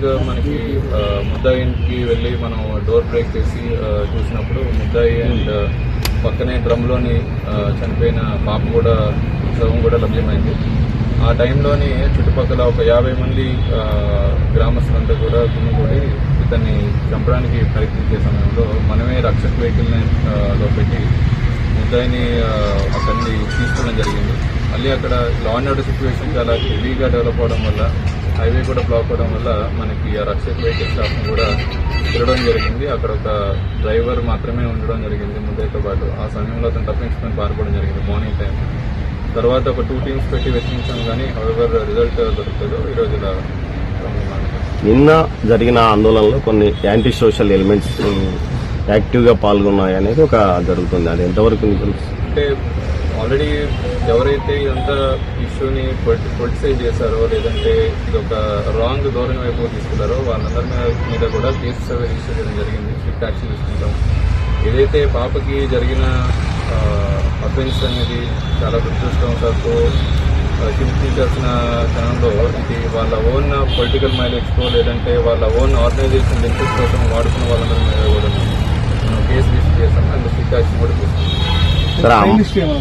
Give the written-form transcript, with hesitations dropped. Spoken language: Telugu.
మార్నింగ్ మనకి ముద్దాయికి వెళ్ళి మనం డోర్ బ్రేక్ చేసి చూసినప్పుడు ముద్దాయి అండ్ పక్కనే డ్రమ్లోని చనిపోయిన పాప కూడా శవం కూడా లభ్యమైంది. ఆ టైంలోని చుట్టుపక్కల ఒక 50 మంది గ్రామస్తులంతా కూడా గుమిగూడి ఇతన్ని చంపడానికి ప్రయత్నించే సమయంలో మనమే రక్షక్ వెహికల్ని లో పెట్టి ముద్దాయిని అతన్ని తీసుకోవడం జరిగింది. మళ్ళీ అక్కడ లా అండ్ ఆర్డర్ సిచ్యువేషన్ చాలా హెవీగా డెవలప్ అవడం వల్ల హైవే కూడా బ్లాక్ అవడం వల్ల మనకి ఆ రక్షక్ వెహికల్ స్టాఫ్ని కూడా తిరగడం జరిగింది. అక్కడ ఒక డ్రైవర్ మాత్రమే ఉండడం జరిగింది ముద్దాయితో పాటు. ఆ సమయంలో అతను తప్పించుకొని పారిపోవడం జరిగింది మార్నింగ్ టైం. తర్వాత ఒక 2 టీమ్స్ పెట్టి వెచ్చించాం, కానీ హౌవర్ రిజల్ట్ దొరకలేదు. ఈరోజు ఇలా నిన్న జరిగిన ఆందోళనలో కొన్ని యాంటీ సోషల్ ఎలిమెంట్స్ యాక్టివ్గా పాల్గొన్నాయి అనేది ఒక జరుగుతుంది. అది ఎంతవరకు అంటే ఆల్రెడీ ఎవరైతే ఇదంతా ఇష్యూని పొలిటిసైజ్ చేశారో లేదంటే ఇది ఒక రాంగ్ ధోరణి వైపు తీసుకున్నారో వాళ్ళందరి మీద కూడా కేసెస్ రిజిస్టర్ చేయడం జరిగింది. స్ట్రిక్ట్ యాక్షన్ తీసుకుంటాం. ఏదైతే పాపకి జరిగిన అఫెన్స్ అనేది చాలా దురదృష్టవశాత్తు చింతించాల్సిన క్షణంలో ఇది వాళ్ళ ఓన్ పొలిటికల్ మైలేజ్తో లేదంటే వాళ్ళ ఓన్ ఆర్గనైజేషన్ ఇంట్రెస్ట్ కోసం వాడుకున్న వాళ్ళందరి మీద కూడా మనం కేసు రిజిస్టర్ చేస్తాం. అండ్ స్ట్రిక్ట్ యాక్షన్ కూడా తీసుకుంటాం.